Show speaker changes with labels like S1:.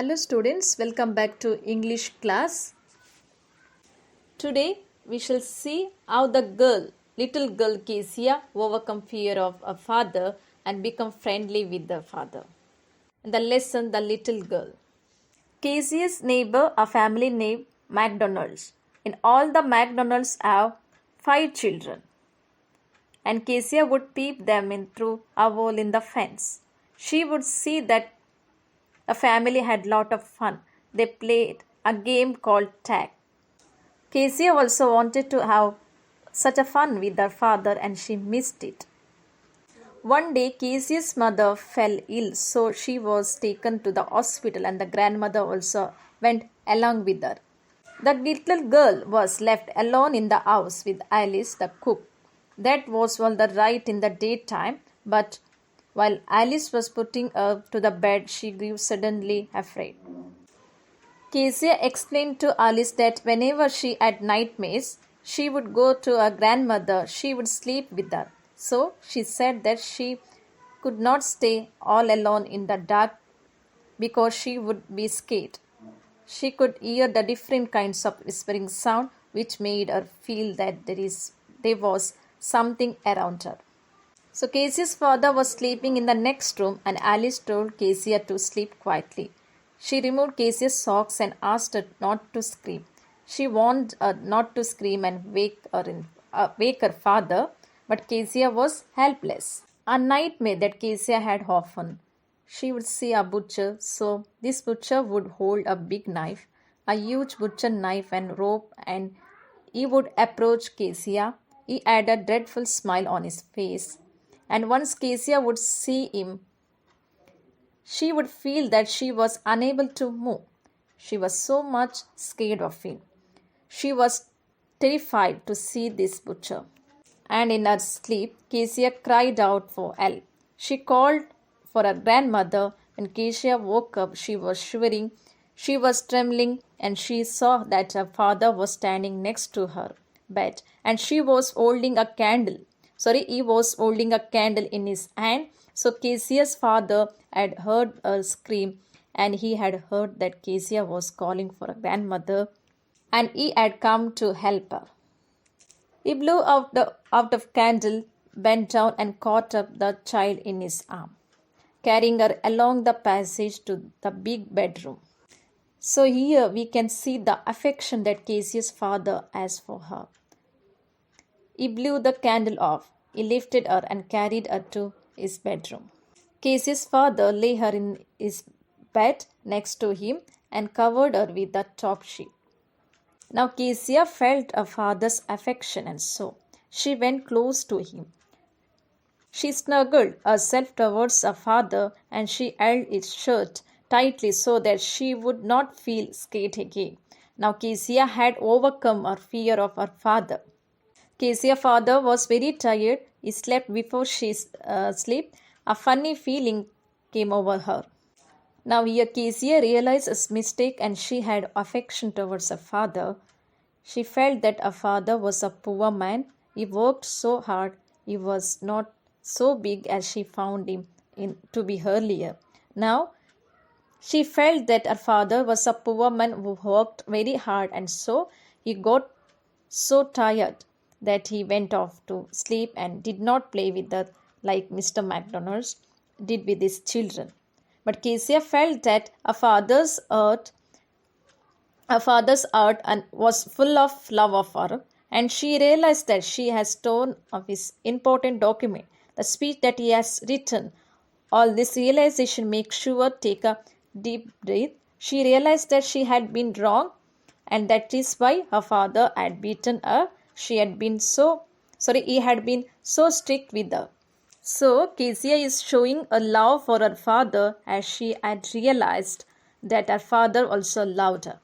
S1: Hello students, welcome back to English class. Today we shall see how the little girl Kezia overcome fear of her father and become friendly with the father. The lesson, the little girl. Kezia's neighbor, a family named McDonald's. In all the McDonald's have 5 children. And Kezia would peep them in through a hole in the fence. She would see that a family had lot of fun. They played a game called tag. Kezia also wanted to have such a fun with her father and she missed it. One day Kezia's mother fell ill, so she was taken to the hospital and the grandmother also went along with her. The little girl was left alone in the house with Alice the cook. That was all the right in the daytime, but while Alice was putting her to the bed, she grew suddenly afraid. Kezia explained to Alice that whenever she had nightmares, she would go to her grandmother, she would sleep with her. So she said that she could not stay all alone in the dark because she would be scared. She could hear the different kinds of whispering sound which made her feel that there was something around her. So Kezia's father was sleeping in the next room and Alice told Kezia to sleep quietly. She removed Kezia's socks and asked her not to scream. She warned her not to scream and wake her father, but Kezia was helpless. A nightmare that Kezia had often. She would see a butcher, so this butcher would hold a big knife, a huge butcher knife and rope, and he would approach Kezia. He had a dreadful smile on his face. And once Kezia would see him, she would feel that she was unable to move. She was so much scared of him. She was terrified to see this butcher. And in her sleep, Kezia cried out for help. She called for her grandmother. When Kezia woke up, she was shivering, she was trembling, and she saw that her father was standing next to her bed, and he was holding a candle in his hand. So Kezia's father had heard her scream, and he had heard that Kezia was calling for a grandmother, and he had come to help her. He blew out the candle, bent down, and caught up the child in his arm, carrying her along the passage to the big bedroom. So here we can see the affection that Kezia's father has for her. He blew the candle off. He lifted her and carried her to his bedroom. Kezia's father lay her in his bed next to him and covered her with the top sheet. Now Kezia felt her father's affection and so she went close to him. She snuggled herself towards her father and she held his shirt tightly so that she would not feel scared again. Now Kezia had overcome her fear of her father. Kezia's father was very tired. He slept before she slept. A funny feeling came over her. Now here Kezia realized his mistake and she had affection towards her father. She felt that her father was a poor man. He worked so hard. He was not so big as she found him to be earlier. Now she felt that her father was a poor man who worked very hard and so he got so tired that he went off to sleep and did not play with her like Mr. McDonald's did with his children. But Kezia felt that her father's heart and was full of love of her, and she realized that she has torn of his important document, the speech that he has written. All this realization makes her take a deep breath. She realized that she had been wrong, and that is why her father had beaten her. He had been so strict with her. So Kezia is showing a love for her father as she had realized that her father also loved her.